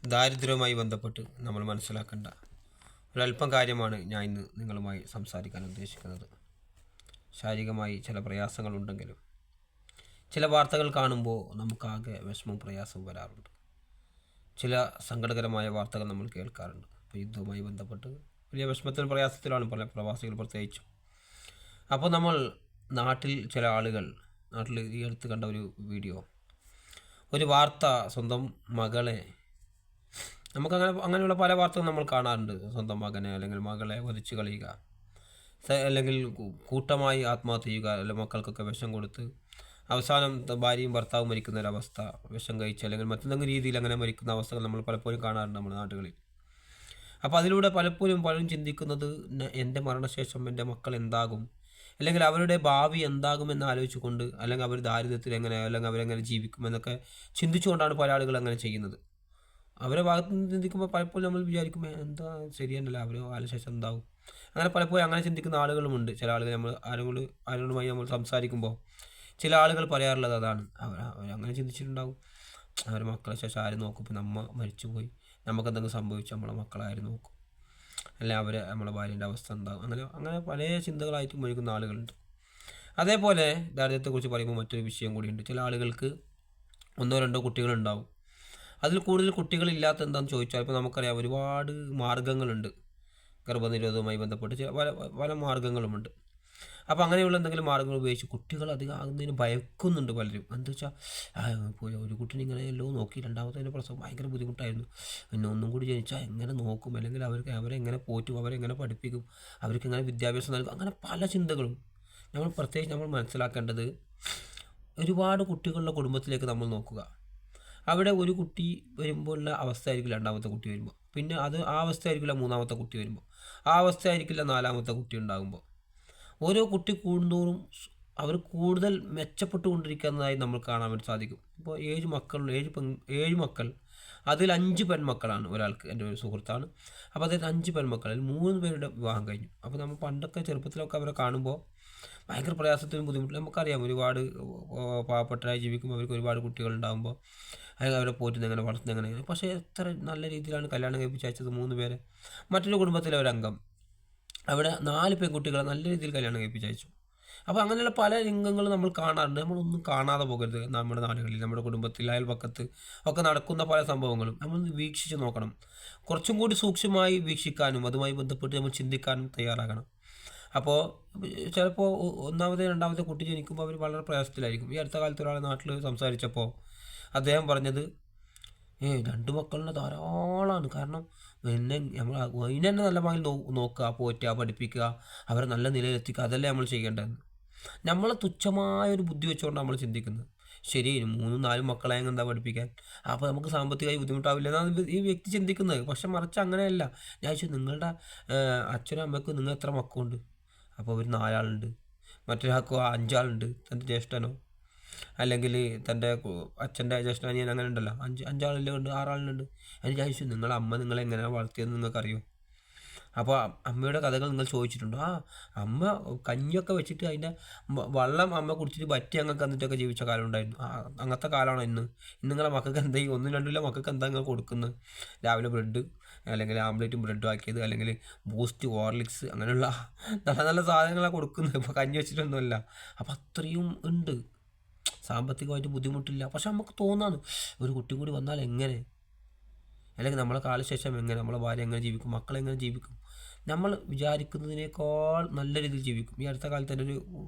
ദാരിദ്ര്യവുമായി ബന്ധപ്പെട്ട് നമ്മൾ മനസ്സിലാക്കേണ്ട ഒരല്പം കാര്യമാണ് ഞാൻ ഇന്ന് നിങ്ങളുമായി സംസാരിക്കാൻ ഉദ്ദേശിക്കുന്നത്. ശാരീരികമായി ചില പ്രയാസങ്ങളുണ്ടെങ്കിലും ചില വാർത്തകൾ കാണുമ്പോൾ നമുക്കാകെ വിഷമവും പ്രയാസവും വരാറുണ്ട്. ചില സങ്കടകരമായ വാർത്തകൾ നമ്മൾ കേൾക്കാറുണ്ട്. ഇപ്പോൾ യുദ്ധവുമായി ബന്ധപ്പെട്ട് വലിയ വിഷമത്തിലും പ്രയാസത്തിലാണ് പല പ്രവാസികൾ പ്രത്യേകിച്ചും. അപ്പോൾ നമ്മൾ നാട്ടിൽ ചില ആളുകൾ ഈ അടുത്ത് കണ്ട ഒരു വീഡിയോ, ഒരു വാർത്ത, സ്വന്തം മകളെ, അങ്ങനെയുള്ള പല വാർത്തകളും നമ്മൾ കാണാറുണ്ട്. സ്വന്തം മകനെ അല്ലെങ്കിൽ മകളെ വധിച്ചു കളയുക, അല്ലെങ്കിൽ കൂട്ടമായി ആത്മഹത്യ ചെയ്യുക, അല്ലെങ്കിൽ മക്കൾക്കൊക്കെ വിഷം കൊടുത്ത് അവസാനം ഭാര്യയും ഭർത്താവും മരിക്കുന്ന ഒരവസ്ഥ, വിഷം കഴിച്ച് അല്ലെങ്കിൽ മറ്റെന്തെങ്കിലും രീതിയിൽ അങ്ങനെ മരിക്കുന്ന അവസ്ഥകൾ നമ്മൾ പലപ്പോഴും കാണാറുണ്ട് നമ്മുടെ നാടുകളിൽ. അപ്പോൾ അതിലൂടെ പലരും ചിന്തിക്കുന്നത്, എൻ്റെ മരണശേഷം എൻ്റെ മക്കൾ എന്താകും, അല്ലെങ്കിൽ അവരുടെ ഭാവി എന്താകുമെന്ന് ആലോചിച്ചുകൊണ്ട്, അല്ലെങ്കിൽ അവർ ദാരിദ്ര്യത്തിൽ എങ്ങനെ, അല്ലെങ്കിൽ അവരെങ്ങനെ ജീവിക്കുമെന്നൊക്കെ ചിന്തിച്ചുകൊണ്ടാണ് പല ആളുകൾ അങ്ങനെ ചെയ്യുന്നത്. അവരെ ഭാഗത്ത് നിന്ന് ചിന്തിക്കുമ്പോൾ പലപ്പോഴും നമ്മൾ വിചാരിക്കും, എന്താ ശരിയല്ല, അവർ കാലശേഷം എന്താവും. അങ്ങനെ പലപ്പോഴും അങ്ങനെ ചിന്തിക്കുന്ന ആളുകളുമുണ്ട്. ചില ആളുകൾ നമ്മൾ ആരോടുമായി നമ്മൾ സംസാരിക്കുമ്പോൾ ചില ആളുകൾ പറയാറുള്ളത് അതാണ്. അവരങ്ങനെ ചിന്തിച്ചിട്ടുണ്ടാവും, അവരുടെ മക്കളെ ശേഷം ആര് നോക്കും, ഇപ്പം നമ്മ മരിച്ചുപോയി, നമുക്കെന്തെങ്കിലും സംഭവിച്ചു നമ്മളെ മക്കളാരും നോക്കും, അല്ലെ നമ്മളെ ഭാര്യൻ്റെ അവസ്ഥ എന്താകും. അങ്ങനെ പല ചിന്തകളായിട്ട് മുഴുകുന്ന ആളുകളുണ്ട്. അതേപോലെ ദാരിദ്ര്യത്തെക്കുറിച്ച് പറയുമ്പോൾ മറ്റൊരു വിഷയം കൂടിയുണ്ട്. ചില ആളുകൾക്ക് ഒന്നോ രണ്ടോ കുട്ടികളുണ്ടാവും. അതിൽ കൂടുതൽ കുട്ടികളില്ലാത്ത എന്താണെന്ന് ചോദിച്ചാൽ, ഇപ്പോൾ നമുക്കറിയാം ഒരുപാട് മാർഗ്ഗങ്ങളുണ്ട്. ഗർഭനിരോധവുമായി ബന്ധപ്പെട്ട് പല മാർഗ്ഗങ്ങളുമുണ്ട്. അപ്പോൾ അങ്ങനെയുള്ള എന്തെങ്കിലും മാർഗ്ഗങ്ങൾ ഉപയോഗിച്ച് കുട്ടികൾ അധികം ആകുന്നതിന് ഭയക്കുന്നുണ്ട് പലരും. എന്താ വെച്ചാൽ, ഒരു കുട്ടീനെ ഇങ്ങനെയല്ലോ നോക്കി, രണ്ടാമത്തെ പ്രസവം ഭയങ്കര ബുദ്ധിമുട്ടായിരുന്നു, പിന്നെ ഒന്നും കൂടി ജനിച്ചാൽ എങ്ങനെ നോക്കും, അല്ലെങ്കിൽ അവരെങ്ങനെ പോറ്റും, അവരെങ്ങനെ പഠിപ്പിക്കും, അവർക്ക് എങ്ങനെ വിദ്യാഭ്യാസം നൽകും, അങ്ങനെ പല ചിന്തകളും. പ്രത്യേകിച്ച് നമ്മൾ മനസ്സിലാക്കേണ്ടത്, ഒരുപാട് കുട്ടികളുടെ കുടുംബത്തിലേക്ക് നമ്മൾ നോക്കുക. അവിടെ ഒരു കുട്ടി വരുമ്പോഴുള്ള അവസ്ഥ ആയിരിക്കില്ല രണ്ടാമത്തെ കുട്ടി വരുമ്പോൾ, പിന്നെ ആ അവസ്ഥ ആയിരിക്കില്ല മൂന്നാമത്തെ കുട്ടി വരുമ്പോൾ, ആ അവസ്ഥ ആയിരിക്കില്ല നാലാമത്തെ കുട്ടി ഉണ്ടാകുമ്പോൾ. ഓരോ കുട്ടി കൂടുന്തോറും അവർ കൂടുതൽ മെച്ചപ്പെട്ടുകൊണ്ടിരിക്കുന്നതായി നമ്മൾ കാണാൻ വേണ്ടി സാധിക്കും. ഇപ്പോൾ 7 മക്കൾ, അതിൽ 5 പെൺമക്കളാണ് ഒരാൾക്ക്. എൻ്റെ ഒരു സുഹൃത്താണ്. അപ്പോൾ അതിൽ 5 പെൺമക്കൾ, അതിൽ 3 പേരുടെ വിവാഹം കഴിഞ്ഞു. അപ്പോൾ നമ്മൾ പണ്ടൊക്കെ ചെറുപ്പത്തിലൊക്കെ അവരെ കാണുമ്പോൾ ഭയങ്കര പ്രയാസത്തിനും ബുദ്ധിമുട്ടില്ല. നമുക്കറിയാം, ഒരുപാട് പാവപ്പെട്ടരായി ജീവിക്കുമ്പോൾ അവർക്ക് ഒരുപാട് കുട്ടികളുണ്ടാകുമ്പോൾ അവരെ പോറ്റുന്ന എങ്ങനെ, വളർത്തുന്ന എങ്ങനെ. പക്ഷേ എത്ര നല്ല രീതിയിലാണ് കല്യാണം കഴിപ്പിച്ച് അയച്ചത് 3 പേരെ. മറ്റൊരു കുടുംബത്തിലെ ഒരംഗം, അവിടെ 4 പെൺകുട്ടികളെ നല്ല രീതിയിൽ കല്യാണം കഴിപ്പിച്ച് അയച്ചു. അപ്പോൾ അങ്ങനെയുള്ള പല രംഗങ്ങൾ നമ്മൾ കാണാറുണ്ട്. നമ്മളൊന്നും കാണാതെ പോകരുത്. നമ്മുടെ നാടുകളിൽ, നമ്മുടെ കുടുംബത്തിൽ, അയൽപക്കത്ത് ഒക്കെ നടക്കുന്ന പല സംഭവങ്ങളും നമ്മൾ വീക്ഷിച്ച് നോക്കണം. കുറച്ചും കൂടി സൂക്ഷ്മമായി വീക്ഷിക്കാനും അതുമായി ബന്ധപ്പെട്ട് നമ്മൾ ചിന്തിക്കാനും തയ്യാറാകണം. അപ്പോൾ ചിലപ്പോൾ ഒന്നാമത്തെ രണ്ടാമത്തെ കുട്ടി ജനിക്കുമ്പോൾ അവർ വളരെ പ്രയാസത്തിലായിരിക്കും. ഈ അടുത്ത കാലത്ത് ഒരാളെ നാട്ടിൽ സംസാരിച്ചപ്പോൾ അദ്ദേഹം പറഞ്ഞത്, 2 മക്കളുടെ ധാരാളമാണ്. കാരണം അതിനെ തന്നെ നല്ല ഭാഗം നോക്കുക, പോറ്റുക, പഠിപ്പിക്കുക, അവരെ നല്ല നിലയിലെത്തിക്കുക, അതല്ലേ നമ്മൾ ചെയ്യേണ്ടതെന്ന്. നമ്മൾ തുച്ഛമായൊരു ബുദ്ധി വെച്ചുകൊണ്ട് നമ്മൾ ചിന്തിക്കുന്നത്. ശരി, 3-4 മക്കളായ എന്താ പഠിപ്പിക്കാൻ, അപ്പോൾ നമുക്ക് സാമ്പത്തികമായി ബുദ്ധിമുട്ടാവില്ല എന്നാണ് ഈ വ്യക്തി ചിന്തിക്കുന്നത്. പക്ഷെ മറിച്ച് അങ്ങനെയല്ല. ഞാൻ ചോദിച്ചു, നിങ്ങളുടെ അച്ഛനും അമ്മയ്ക്കും നിങ്ങൾ എത്ര മക്കളുണ്ട്? അപ്പോൾ അവർ 4 ആളുണ്ട്. മറ്റൊരാൾക്ക് 5 ആളുണ്ട്. തൻ്റെ ജ്യേഷ്ഠനോ അല്ലെങ്കിൽ തൻ്റെ അച്ഛൻ്റെ ജ്യേഷ്ഠനിയൻ അങ്ങനെ ഉണ്ടല്ലോ, 5 ആളുണ്ട്, 6 ആളുണ്ട്. അതിന് ചോദിച്ചു, നിങ്ങളെ അമ്മ നിങ്ങളെ എങ്ങനെയാണ് വളർത്തിയതെന്ന് നിങ്ങൾക്കറിയോ? അപ്പോൾ അമ്മയുടെ കഥകൾ നിങ്ങൾ ചോദിച്ചിട്ടുണ്ടോ? അമ്മ കഞ്ഞിയൊക്കെ വെച്ചിട്ട് അതിൻ്റെ വെള്ളം അമ്മ കുടിച്ചിട്ട് വറ്റി അങ്ങക്ക് എന്നിട്ടൊക്കെ ജീവിച്ച കാലം ഉണ്ടായിരുന്നു. അങ്ങനത്തെ കാലമാണോ ഇന്ന്? നിങ്ങളെ മക്കൾക്ക് എന്താ, 1-2 മക്കൾക്ക് എന്താ നിങ്ങൾ കൊടുക്കുന്നത്? രാവിലെ ബ്രെഡ്, അല്ലെങ്കിൽ ആംപ്ലേറ്റും ബ്രെഡും ആക്കിയത്, അല്ലെങ്കിൽ ബൂസ്റ്റ്, ഹോർലിക്സ്, അങ്ങനെയുള്ള നല്ല നല്ല സാധനങ്ങളാണ് കൊടുക്കുന്നത്. ഇപ്പോൾ കഞ്ഞി വെച്ചിട്ടൊന്നുമല്ല. അപ്പോൾ അത്രയും ഉണ്ട്. സാമ്പത്തികമായിട്ട് ബുദ്ധിമുട്ടില്ല. പക്ഷെ നമുക്ക് തോന്നാണ്, ഒരു കുട്ടി കൂടി വന്നാൽ എങ്ങനെ, അല്ലെങ്കിൽ നമ്മളെ കാലശേഷം എങ്ങനെ, നമ്മളെ ഭാര്യ എങ്ങനെ ജീവിക്കും, മക്കളെങ്ങനെ ജീവിക്കും, നമ്മൾ വിചാരിക്കുന്നതിനേക്കാൾ നല്ല രീതിയിൽ ജീവിക്കും. ഈ അടുത്ത കാലത്ത് തന്നെ ഒരു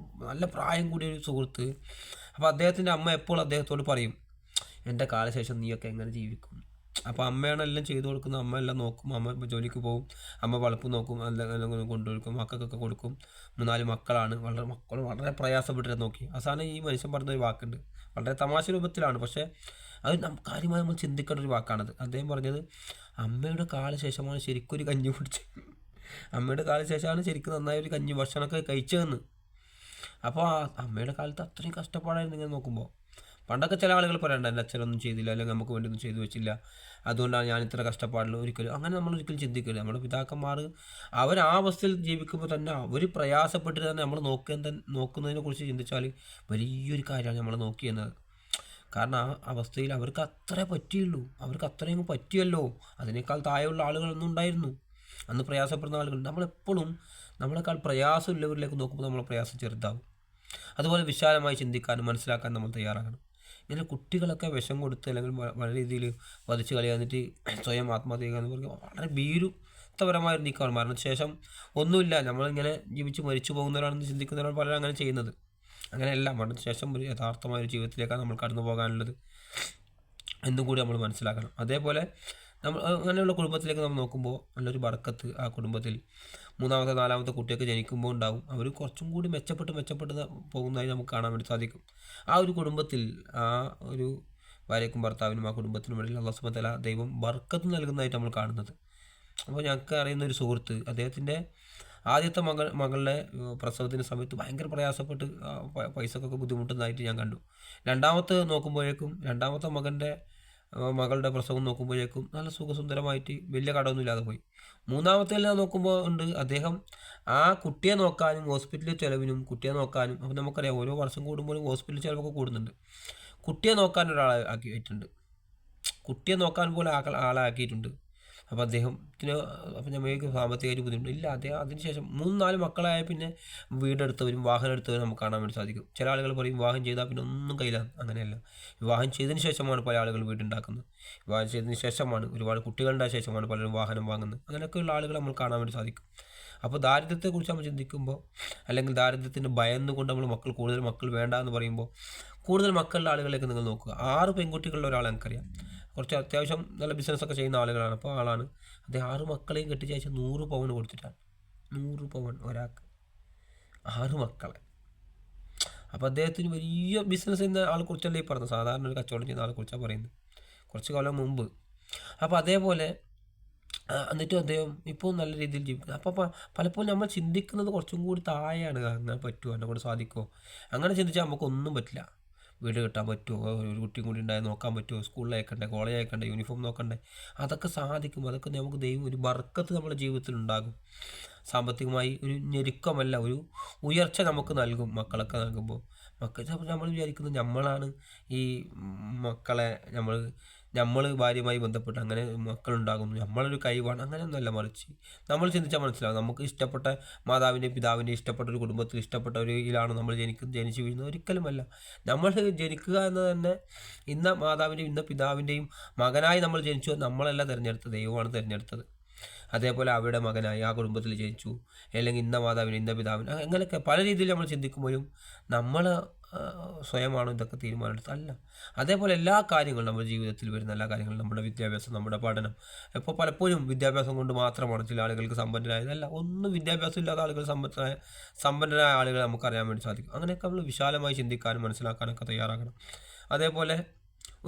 നല്ല പ്രായം കൂടിയ ഒരു സുഹൃത്ത്, അപ്പോൾ അദ്ദേഹത്തിൻ്റെ അമ്മ എപ്പോൾ അദ്ദേഹത്തോട് പറയും, എൻ്റെ കാലശേഷം നീയൊക്കെ എങ്ങനെ ജീവിക്കും. അപ്പോൾ അമ്മയാണ് എല്ലാം ചെയ്തു കൊടുക്കുന്നത്, അമ്മ എല്ലാം നോക്കും, അമ്മ ജോലിക്ക് പോകും, അമ്മ വളപ്പ് നോക്കും, എല്ലാം കൊണ്ടുകൊടുക്കും, മക്കൾക്കൊക്കെ കൊടുക്കും. 3-4 മക്കളാണ്, മക്കൾ വളരെ പ്രയാസപ്പെട്ടിട്ട് നോക്കി. അവസാനം ഈ മനുഷ്യൻ പറഞ്ഞൊരു വാക്കുണ്ട്, വളരെ തമാശ രൂപത്തിലാണ്, പക്ഷേ അത് കാര്യമായി നമ്മൾ ചിന്തിക്കേണ്ട ഒരു വാക്കാണത്. അദ്ദേഹം പറഞ്ഞത്, അമ്മയുടെ കാലശേഷമാണ് ശരിക്കും ഒരു കഞ്ഞി കുടിച്ചത്, അമ്മയുടെ കാലശേഷമാണ് ശരിക്കും നന്നായി ഒരു കഞ്ഞി ഭക്ഷണമൊക്കെ കഴിച്ചതെന്ന്. അപ്പോൾ അമ്മയുടെ കാലത്ത് അത്രയും കഷ്ടപ്പാടായിരുന്നു ഇങ്ങനെ നോക്കുമ്പോൾ. പണ്ടൊക്കെ ചില ആളുകൾ പറയണ്ട, എൻ്റെ അച്ഛനൊന്നും ചെയ്തില്ല, അല്ലെങ്കിൽ നമുക്ക് വേണ്ടി ഒന്നും ചെയ്തു വെച്ചില്ല, അതുകൊണ്ടാണ് ഞാൻ ഇത്ര കഷ്ടപ്പാടില്ല. ഒരിക്കലും അങ്ങനെ നമ്മൾ ഒരിക്കലും ചിന്തിക്കില്ല. നമ്മുടെ പിതാക്കന്മാർ അവർ ആ അവസ്ഥയിൽ ജീവിക്കുമ്പോൾ തന്നെ അവർ പ്രയാസപ്പെട്ടിട്ട് തന്നെ നമ്മൾ നോക്കുന്നതിനെ കുറിച്ച് ചിന്തിച്ചാൽ വലിയൊരു കാര്യമാണ് നമ്മൾ നോക്കിയെന്നത്. കാരണം ആ അവസ്ഥയിൽ അവർക്ക് അത്രേ പറ്റിയുള്ളൂ, അവർക്ക് അത്രയും പറ്റിയല്ലോ. അതിനേക്കാൾ താഴെയുള്ള ആളുകളൊന്നും ഉണ്ടായിരുന്നു, അന്ന് പ്രയാസപ്പെടുന്ന ആളുകൾ. നമ്മളെപ്പോഴും നമ്മളെക്കാൾ പ്രയാസമുള്ളവരിലേക്ക് നോക്കുമ്പോൾ നമ്മളെ പ്രയാസം ചെറുതാവും. അതുപോലെ വിശാലമായി ചിന്തിക്കാനും മനസ്സിലാക്കാനും നമ്മൾ തയ്യാറാകണം. ഇങ്ങനെ കുട്ടികളൊക്കെ വിഷം കൊടുത്ത് അല്ലെങ്കിൽ വളരെ രീതിയിൽ വധിച്ച് കളയാന്നിട്ട് സ്വയം ആത്മഹത്യ ചെയ്യുക എന്ന് പറയുമ്പോൾ വളരെ ഭീരുത്വപരമായ ഒരു നീക്കമാണ്. മരണശേഷം ഒന്നുമില്ല, നമ്മളിങ്ങനെ ജീവിച്ച് മരിച്ചു പോകുന്നവരാണെന്ന് ചിന്തിക്കുന്നവരാണ് പലരും അങ്ങനെ ചെയ്യുന്നത്. അങ്ങനെയല്ല, മരണശേഷം ഒരു യഥാർത്ഥമായ ഒരു ജീവിതത്തിലേക്കാണ് നമ്മൾ കടന്നു പോകാനുള്ളത് എന്നും കൂടി നമ്മൾ മനസ്സിലാക്കണം. അതേപോലെ നമ്മൾ അങ്ങനെയുള്ള കുടുംബത്തിലേക്ക് നമ്മൾ നോക്കുമ്പോൾ നല്ലൊരു ബർക്കത്ത് ആ കുടുംബത്തിൽ മൂന്നാമത്തെ നാലാമത്തെ കുട്ടിയൊക്കെ ജനിക്കുമ്പോൾ ഉണ്ടാവും. അവർ കുറച്ചും കൂടി മെച്ചപ്പെട്ട് പോകുന്നതായി നമുക്ക് കാണാൻ വേണ്ടി സാധിക്കും. ആ ഒരു കുടുംബത്തിൽ ആ ഒരു ഭാര്യയ്ക്കും ഭർത്താവിനും ആ കുടുംബത്തിനും ഇടയിൽ അല്ലാഹു സുബ്ഹാനഹു വ തആല ദൈവം ബർക്കത്ത് നൽകുന്നതായിട്ട് നമ്മൾ കാണുന്നത്. അപ്പോൾ ഞങ്ങൾക്ക് അറിയുന്ന ഒരു സുഹൃത്ത്, അദ്ദേഹത്തിൻ്റെ ആദ്യത്തെ മകളുടെ പ്രസവത്തിന് സമയത്ത് ഭയങ്കര പ്രയാസപ്പെട്ട് പൈസക്കൊക്കെ ബുദ്ധിമുട്ടുന്നതായിട്ട് ഞാൻ കണ്ടു. രണ്ടാമത്തെ നോക്കുമ്പോഴേക്കും രണ്ടാമത്തെ മകളുടെ പ്രസവം നോക്കുമ്പോഴേക്കും നല്ല സുഖസുന്ദരമായിട്ട് വലിയ കടമൊന്നുമില്ലാതെ പോയി. മൂന്നാമത്തെ നോക്കുമ്പോൾ ഉണ്ട്, അദ്ദേഹം ആ കുട്ടിയെ നോക്കാനും ഹോസ്പിറ്റലിൽ ചിലവിനും കുട്ടിയെ നോക്കാനും, അപ്പം നമുക്കറിയാം ഓരോ വർഷം കൂടുമ്പോഴും ഹോസ്പിറ്റൽ ചിലവൊക്കെ കൂടുന്നുണ്ട്. കുട്ടിയെ നോക്കാൻ ഒരാളെ ആക്കിയിട്ടുണ്ട്, കുട്ടിയെ നോക്കാൻ പോലെ ആളാക്കിയിട്ടുണ്ട്. അപ്പോൾ അദ്ദേഹത്തിന് അപ്പം ഞമ്മക്ക് സാമ്പത്തികമായിട്ട് ബുദ്ധിമുട്ടില്ല. അദ്ദേഹം അതിനുശേഷം 3-4 മക്കളായ പിന്നെ വീടെടുത്തവരും വാഹനം എടുത്തവരും നമുക്ക് കാണാൻ വേണ്ടി സാധിക്കും. ചില ആളുകൾ പറയും വിവാഹം ചെയ്താൽ പിന്നെ ഒന്നും കയ്യിലാണ്. അങ്ങനെയല്ല, വിവാഹം ചെയ്തതിന് ശേഷമാണ് പല ആളുകൾ വീടുണ്ടാക്കുന്നത്. വിവാഹം ചെയ്തതിന് ശേഷമാണ്, ഒരുപാട് കുട്ടികളുടെ ശേഷമാണ് പലരും വാഹനം വാങ്ങുന്നത്. അങ്ങനെയൊക്കെയുള്ള ആളുകൾ നമ്മൾ കാണാൻ വേണ്ടി സാധിക്കും. അപ്പോൾ ദാരിദ്ര്യത്തെക്കുറിച്ച് നമ്മൾ ചിന്തിക്കുമ്പോൾ, അല്ലെങ്കിൽ ദാരിദ്ര്യത്തിന് ഭയന്നുകൊണ്ട് നമ്മൾ കൂടുതൽ മക്കൾ വേണ്ട എന്ന് പറയുമ്പോൾ, കൂടുതൽ മക്കളുടെ ആളുകളിലേക്ക് നിങ്ങൾ നോക്കുക. 6 പെൺകുട്ടികളുടെ ഒരാളെ എനിക്കറിയാം, കുറച്ച് അത്യാവശ്യം നല്ല ബിസിനസ്സൊക്കെ ചെയ്യുന്ന ആളുകളാണ്. അപ്പോൾ ആളാണ് അദ്ദേഹം 6 മക്കളെയും കെട്ടിച്ചയച്ച് 100 പവൻ കൊടുത്തിട്ടാണ്. 100 പവൻ ഒരാൾക്ക്, 6 മക്കളെ. അപ്പോൾ അദ്ദേഹത്തിന് വലിയ ബിസിനസ് ചെയ്യുന്ന ആളെക്കുറിച്ചല്ലേ ഈ പറഞ്ഞത്, സാധാരണ ഒരു കച്ചവടം ചെയ്യുന്ന ആളെക്കുറിച്ചാണ് പറയുന്നത്, കുറച്ച് കാലം മുമ്പ്. അപ്പോൾ അതേപോലെ എന്നിട്ടും അദ്ദേഹം ഇപ്പോൾ നല്ല രീതിയിൽ ജീവിക്കുന്നത്. അപ്പോൾ പലപ്പോഴും നമ്മൾ ചിന്തിക്കുന്നത് കുറച്ചും കൂടി താഴെയാണ്. അങ്ങനെ പറ്റുമോ, എന്നെ കൊണ്ട് സാധിക്കുമോ? അങ്ങനെ ചിന്തിച്ചാൽ നമുക്കൊന്നും പറ്റില്ല. വീട് കെട്ടാൻ പറ്റുമോ, ഒരു കുട്ടിയും കൂടി ഉണ്ടായി നോക്കാൻ പറ്റുമോ, സ്കൂളിൽ അയക്കണ്ടേ, കോളേജ് അയക്കണ്ടേ, യൂണിഫോം നോക്കണ്ടേ, അതൊക്കെ സാധിക്കും. അതൊക്കെ നമുക്ക് ദൈവം ഒരു ബർക്കത്ത് നമ്മുടെ ജീവിതത്തിൽ ഉണ്ടാകും. സാമ്പത്തികമായി ഒരു ഞെരുക്കമല്ല, ഒരു ഉയർച്ച നമുക്ക് നൽകും. മക്കളൊക്കെ നൽകുമ്പോൾ നമ്മൾ വിചാരിക്കുന്നത് നമ്മളാണ് ഈ മക്കളെ നമ്മൾ ഭാര്യയുമായി ബന്ധപ്പെട്ട് അങ്ങനെ മക്കളുണ്ടാകുന്നു, നമ്മളൊരു കഴിവാണ്, അങ്ങനെയൊന്നുമല്ല. മറിച്ച് നമ്മൾ ചിന്തിച്ചാൽ മനസ്സിലാകും, നമുക്ക് ഇഷ്ടപ്പെട്ട മാതാവിൻ്റെയും പിതാവിൻ്റെയും ഇഷ്ടപ്പെട്ട ഒരു കുടുംബത്തിൽ ഇഷ്ടപ്പെട്ട ഒരു ഇതിലാണ് നമ്മൾ ജനിച്ചു വീഴുന്നത്. ഒരിക്കലുമല്ല. നമ്മൾ ജനിക്കുക എന്ന് തന്നെ ഇന്ന മാതാവിൻ്റെയും ഇന്ന പിതാവിൻ്റെയും മകനായി നമ്മൾ ജനിച്ചു, നമ്മളല്ല തിരഞ്ഞെടുത്തത്, ദൈവമാണ് തിരഞ്ഞെടുത്തത്. അതേപോലെ അവരുടെ മകനായി ആ കുടുംബത്തിൽ ജനിച്ചു, അല്ലെങ്കിൽ ഇന്ന മാതാവിന് ഇന്ന പിതാവിന്, അങ്ങനെയൊക്കെ പല രീതിയിൽ നമ്മൾ ചിന്തിക്കുമ്പോഴും നമ്മൾ സ്വയമാണ് ഇതൊക്കെ തീരുമാനമെടുത്തത്, അല്ല. അതേപോലെ എല്ലാ കാര്യങ്ങളും നമ്മുടെ ജീവിതത്തിൽ വരുന്ന എല്ലാ കാര്യങ്ങളും, നമ്മുടെ വിദ്യാഭ്യാസം, നമ്മുടെ പഠനം, ഇപ്പോൾ പലപ്പോഴും വിദ്യാഭ്യാസം കൊണ്ട് മാത്രമാണ് ചില ആളുകൾക്ക് സമ്പന്നരായതല്ല. ഒന്നും വിദ്യാഭ്യാസം ഇല്ലാത്ത ആളുകൾ സമ്പന്നരായ ആളുകളെ നമുക്കറിയാൻ വേണ്ടി സാധിക്കും. അങ്ങനെയൊക്കെ നമ്മൾ വിശാലമായി ചിന്തിക്കാനും മനസ്സിലാക്കാനൊക്കെ തയ്യാറാകണം. അതേപോലെ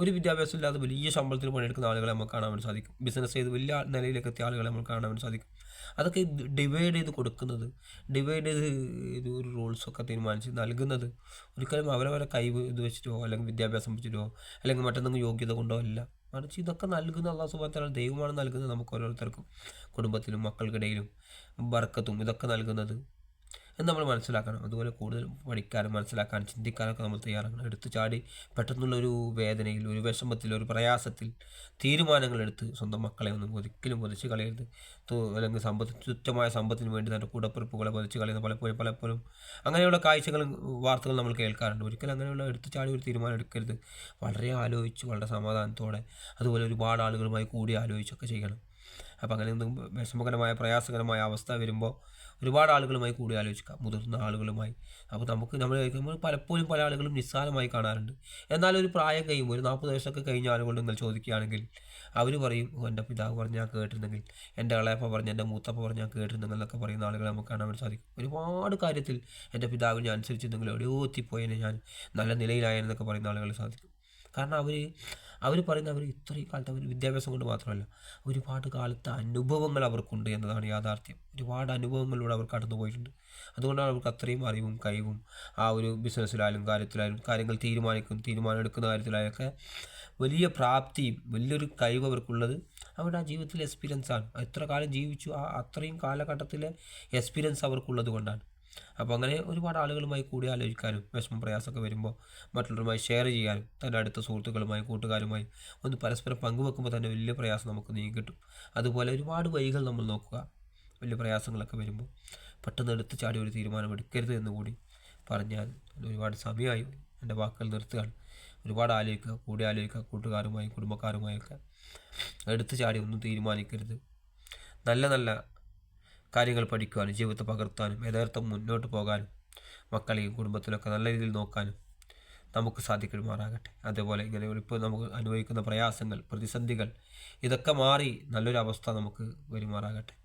ഒരു വിദ്യാഭ്യാസം ഇല്ലാതെ വലിയ ശമ്പളത്തിന് പണിയെടുക്കുന്ന ആളുകളെ നമുക്ക് കാണാൻ വേണ്ടി സാധിക്കും. ബിസിനസ് ചെയ്ത് വലിയ നിലയിലേക്ക് എത്തിയ ആളുകളെ നമുക്ക് കാണാൻ വേണ്ടി സാധിക്കും. അതൊക്കെ ഡിവൈഡ് ചെയ്ത് കൊടുക്കുന്നത്, ഡിവൈഡ് ചെയ്ത് ഒരു റൂൾസൊക്കെ തീരുമാനിച്ച് നൽകുന്നത് ഒരിക്കലും അവരവരെ കഴിവ് ഇത് വെച്ചിട്ടോ, അല്ലെങ്കിൽ വിദ്യാഭ്യാസം വെച്ചിട്ടോ, അല്ലെങ്കിൽ മറ്റെന്തെങ്കിലും യോഗ്യത കൊണ്ടോ അല്ല. മറിച്ച് ഇതൊക്കെ നൽകുന്ന അല്ലാഹു സുബ്ഹാനഹു വ തആല ദൈവമാണ് നൽകുന്നത്. നമുക്ക് ഓരോരുത്തർക്കും, കുടുംബത്തിലും മക്കൾക്കിടയിലും ബർക്കത്തും ഇതൊക്കെ നൽകുന്നത് എന്ന് നമ്മൾ മനസ്സിലാക്കണം. അതുപോലെ കൂടുതൽ പഠിക്കാനും മനസ്സിലാക്കാനും ചിന്തിക്കാനൊക്കെ നമ്മൾ തയ്യാറാക്കണം. എടുത്തു ചാടി പെട്ടെന്നുള്ളൊരു വേദനയിൽ, ഒരു വിഷമത്തിൽ, ഒരു പ്രയാസത്തിൽ തീരുമാനങ്ങളെടുത്ത് സ്വന്തം മക്കളെ ഒന്നും ഒരിക്കലും വധിച്ച് കളയരുത്. അല്ലെങ്കിൽ തുച്ഛമായ സമ്പത്തിന് വേണ്ടി തൻ്റെ കൂടപ്പിറപ്പുകളെ വധിച്ച് കളയുന്ന പലപ്പോഴും അങ്ങനെയുള്ള കാഴ്ചകളും വാർത്തകൾ നമ്മൾ കേൾക്കാറുണ്ട്. ഒരിക്കലും അങ്ങനെയുള്ള എടുത്തു ചാടി ഒരു തീരുമാനം എടുക്കരുത്. വളരെ ആലോചിച്ച്, വളരെ സമാധാനത്തോടെ, അതുപോലെ ഒരുപാട് ആളുകളുമായി കൂടി ആലോചിച്ചൊക്കെ ചെയ്യണം. അപ്പോൾ അങ്ങനെ എന്തെങ്കിലും വിഷമകരമായ പ്രയാസകരമായ അവസ്ഥ വരുമ്പോൾ ഒരുപാട് ആളുകളുമായി കൂടി ആലോചിക്കാം, മുതിർന്ന ആളുകളുമായി. അപ്പോൾ നമ്മൾ പലപ്പോഴും പല ആളുകളും നിസ്സാരമായി കാണാറുണ്ട്. എന്നാൽ ഒരു പ്രായം കഴിയുമ്പോൾ, ഒരു 40 വയസ്സൊക്കെ കഴിഞ്ഞ ആളുകൾ നിങ്ങൾ ചോദിക്കുകയാണെങ്കിൽ അവർ പറയും, എൻ്റെ പിതാവ് പറഞ്ഞ് ഞാൻ കേട്ടിരുന്നെങ്കിൽ, എൻ്റെ ഇളയപ്പ പറഞ്ഞ്, എൻ്റെ മൂത്തപ്പ പറഞ്ഞ് ഞാൻ കേട്ടിരുന്നെങ്കിൽ എന്നൊക്കെ പറയുന്ന ആളുകളെ നമുക്ക് കാണാൻ വേണ്ടി സാധിക്കും. ഒരുപാട് കാര്യത്തിൽ എൻ്റെ പിതാവിനെ ഞാൻ അനുസരിച്ചിരുന്നെങ്കിൽ എവിടെയോ എത്തിപ്പോയതിനെ, ഞാൻ നല്ല നിലയിലായെന്നൊക്കെ പറയുന്ന ആളുകളെ സാധിക്കും. കാരണം അവർ പറയുന്ന ഇത്രയും കാലത്ത് അവർ വിദ്യാഭ്യാസം കൊണ്ട് മാത്രമല്ല, ഒരുപാട് കാലത്തെ അനുഭവങ്ങൾ അവർക്കുണ്ട് എന്നതാണ് യാഥാർത്ഥ്യം. ഒരുപാട് അനുഭവങ്ങളിലൂടെ അവർ കടന്നു പോയിട്ടുണ്ട്. അതുകൊണ്ടാണ് അവർക്ക് അത്രയും അറിവും കഴിവും ആ ഒരു ബിസിനസ്സിലായാലും കാര്യങ്ങൾ തീരുമാനം എടുക്കുന്ന കാര്യത്തിലായൊക്കെ വലിയ പ്രാപ്തിയും വലിയൊരു കഴിവ് അവർക്കുള്ളത് അവരുടെ ആ ജീവിതത്തിലെ എക്സ്പീരിയൻസാണ്. എത്ര കാലം ജീവിച്ചു, അത്രയും കാലഘട്ടത്തിലെ എക്സ്പീരിയൻസ് അവർക്കുള്ളത് കൊണ്ടാണ്. അപ്പോൾ അങ്ങനെ ഒരുപാട് ആളുകളുമായി കൂടി ആലോചിക്കാനും വിഷമം പ്രയാസമൊക്കെ വരുമ്പോൾ മറ്റുള്ളവരുമായി ഷെയർ ചെയ്യാനും തൻ്റെ അടുത്ത സുഹൃത്തുക്കളുമായി കൂട്ടുകാരുമായി ഒന്ന് പരസ്പരം പങ്കുവെക്കുമ്പോൾ തന്നെ വലിയ പ്രയാസം നമുക്ക് നീങ്ങി കിട്ടും. അതുപോലെ ഒരുപാട് വഴികൾ നമ്മൾ നോക്കുക. വലിയ പ്രയാസങ്ങളൊക്കെ വരുമ്പോൾ പെട്ടെന്ന് എടുത്ത് ചാടി ഒരു തീരുമാനം എടുക്കരുത് എന്ന് കൂടി പറഞ്ഞാൽ ഒരുപാട് സമയമായി എൻ്റെ വാക്കുകൾ നിർത്തുകയാണ്. ഒരുപാട് ആലോചിക്കുക, കൂടി ആലോചിക്കുക, കൂട്ടുകാരുമായും കുടുംബക്കാരുമായൊക്കെ എടുത്ത് ചാടി ഒന്നും തീരുമാനിക്കരുത്. നല്ല നല്ല കാര്യങ്ങൾ പഠിക്കുവാനും ജീവിതത്തെ പകർത്താനും യഥാർത്ഥം മുന്നോട്ട് പോകാനും മക്കളെയും കുടുംബത്തിലൊക്കെ നല്ല രീതിയിൽ നോക്കാനും നമുക്ക് സാധിക്കുമാറാകട്ടെ. അതേപോലെ ഇങ്ങനെ ഇപ്പോൾ നമുക്ക് അനുഭവിക്കുന്ന പ്രയാസങ്ങൾ, പ്രതിസന്ധികൾ ഇതൊക്കെ മാറി നല്ലൊരു അവസ്ഥ നമുക്ക് വരുമാറാകട്ടെ.